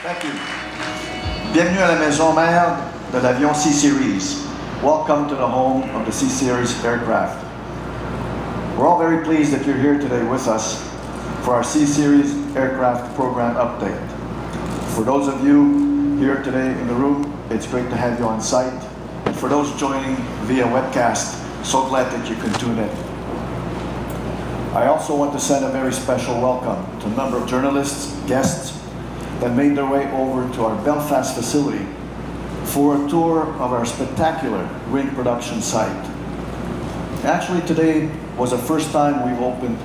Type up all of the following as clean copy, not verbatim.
Thank you. Bienvenue à la maison mère de l'avion CSeries. Welcome to the home of the CSeries aircraft. We're all very pleased that you're here today with us for our CSeries aircraft program update. For those of you here today in the room, it's great to have you on site. And for those joining via webcast, so glad that you can tune in. I also want to send a very special welcome to a number of journalists, guests that made their way over to our Belfast facility for a tour of our spectacular wing production site. Actually, today was the first time we've opened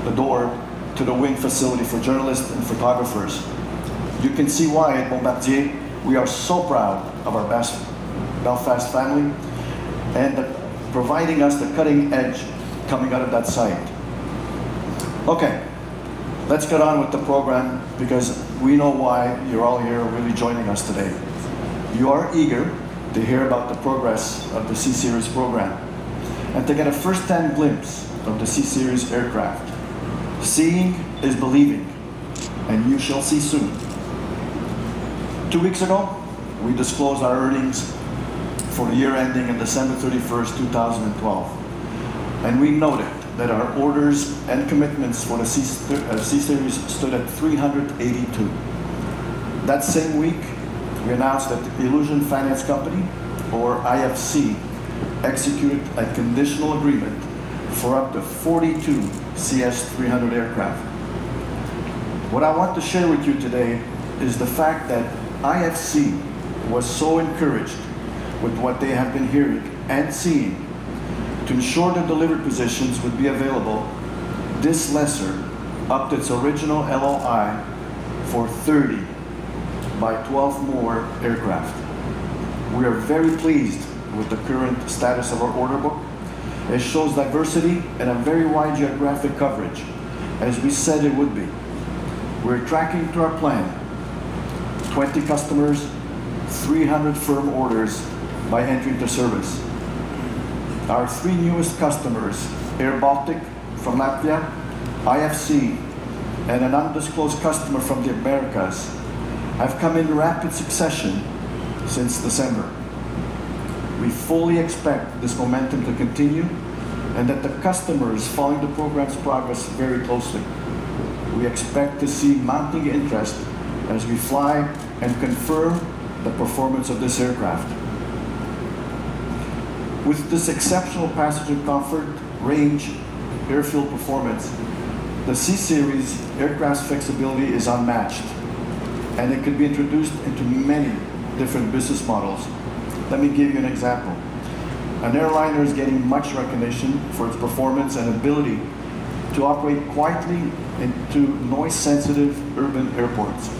the door to the wing facility for journalists and photographers. You can see why at Bombardier we are so proud of our best Belfast family and providing us the cutting edge coming out of that site. Okay, let's get on with the program because we know why you're all here really joining us today. You are eager to hear about the progress of the CSeries program and to get a first-hand glimpse of the CSeries aircraft. Seeing is believing, and you shall see soon. 2 weeks ago, we disclosed our earnings for the year ending on December 31st, 2012. And we noted that our orders and commitments for the CSeries stood at 382. That same week, we announced that the Illusion Finance Company, or IFC, executed a conditional agreement for up to 42 CS-300 aircraft. What I want to share with you today is the fact that IFC was so encouraged with what they have been hearing and seeing to ensure the delivered positions would be available this lessor up to its original LOI for 30 by 12 more aircraft. We are very pleased with the current status of our order book. It shows diversity and a very wide geographic coverage, as we said it would be. We're tracking to our plan, 20 customers, 300 firm orders by entry into service. Our three newest customers, Air Baltic from Latvia, IFC, and an undisclosed customer from the Americas, have come in rapid succession since December. We fully expect this momentum to continue and that the customer is following the program's progress very closely. We expect to see mounting interest as we fly and confirm the performance of this aircraft. With this exceptional passenger comfort, range, airfield performance, the CSeries aircraft's flexibility is unmatched, and it could be introduced into many different business models. Let me give you an example. An airliner is getting much recognition for its performance and ability to operate quietly into noise-sensitive urban airports.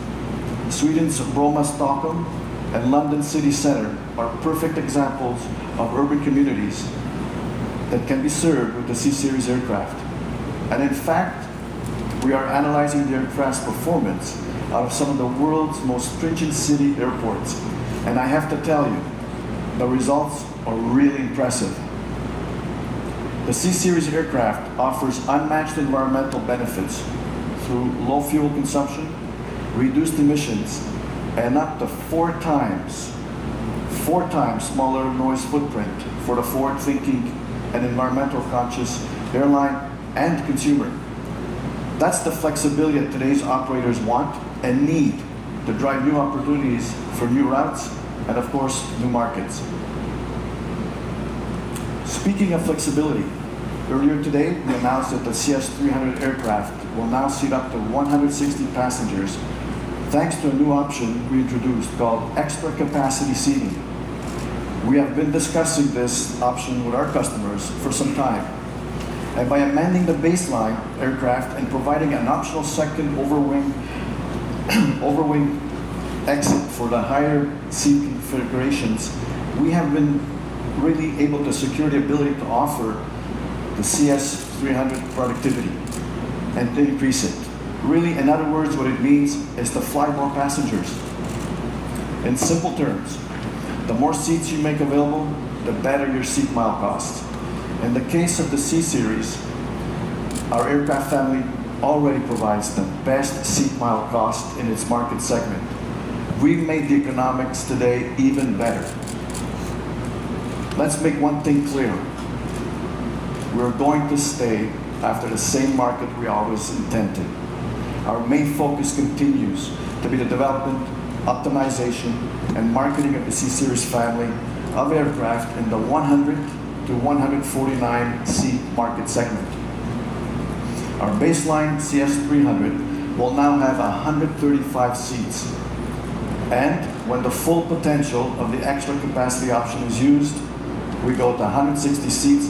Sweden's Bromma Stockholm and London City Centre are perfect examples of urban communities that can be served with the CSeries aircraft. And in fact, we are analyzing the aircraft's performance out of some of the world's most stringent city airports. And I have to tell you, the results are really impressive. The CSeries aircraft offers unmatched environmental benefits through low fuel consumption, reduced emissions, and up to four times smaller noise footprint for the forward-thinking and environmental conscious airline and consumer. That's the flexibility that today's operators want and need to drive new opportunities for new routes and, of course, new markets. Speaking of flexibility, earlier today we announced that the CS-300 aircraft will now seat up to 160 passengers thanks to a new option we introduced called extra capacity seating. We have been discussing this option with our customers for some time. And by amending the baseline aircraft and providing an optional second overwing exit for the higher seat configurations, we have been really able to secure the ability to offer the CS-300 productivity and to increase it. Really, in other words, what it means is to fly more passengers. In simple terms, the more seats you make available, the better your seat mile costs. In the case of the CSeries, our aircraft family already provides the best seat mile cost in its market segment. we've made the economics today even better. Let's make one thing clear. We're going to stay after the same market we always intended. Our main focus continues to be the development, optimization, and marketing of the C-Series family of aircraft in the 100 to 149 seat market segment. Our baseline CS300 will now have 135 seats. And when the full potential of the extra capacity option is used, we go to 160 seats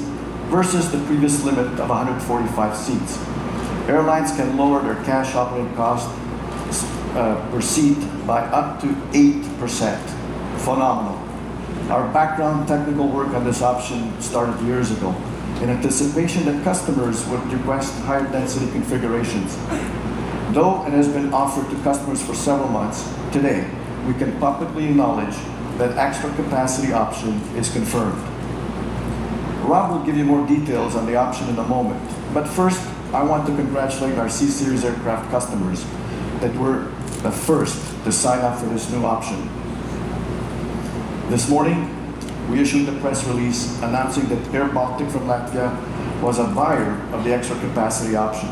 versus the previous limit of 145 seats. Airlines can lower their cash operating cost per seat by up to 8%. Phenomenal. Our background technical work on this option started years ago in anticipation that customers would request higher density configurations. Though it has been offered to customers for several months, today we can publicly acknowledge that extra capacity option is confirmed. Rob will give you more details on the option in a moment, but first I want to congratulate our C-Series aircraft customers that were the first to sign up for this new option. This morning, we issued a press release announcing that Air Baltic from Latvia was a buyer of the extra capacity option.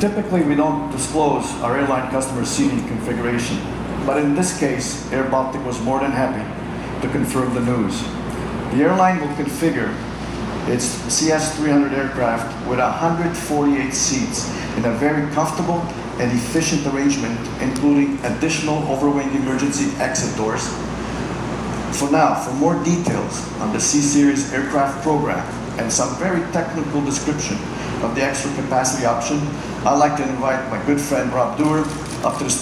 Typically, we don't disclose our airline customer seating configuration, but in this case, Air Baltic was more than happy to confirm the news. The airline will configure its CS300 aircraft with 148 seats in a very comfortable and efficient arrangement, including additional overwing emergency exit doors. For now, for more details on the C-Series aircraft program and some very technical description of the extra capacity option, I'd like to invite my good friend Rob Dewar up to the stage.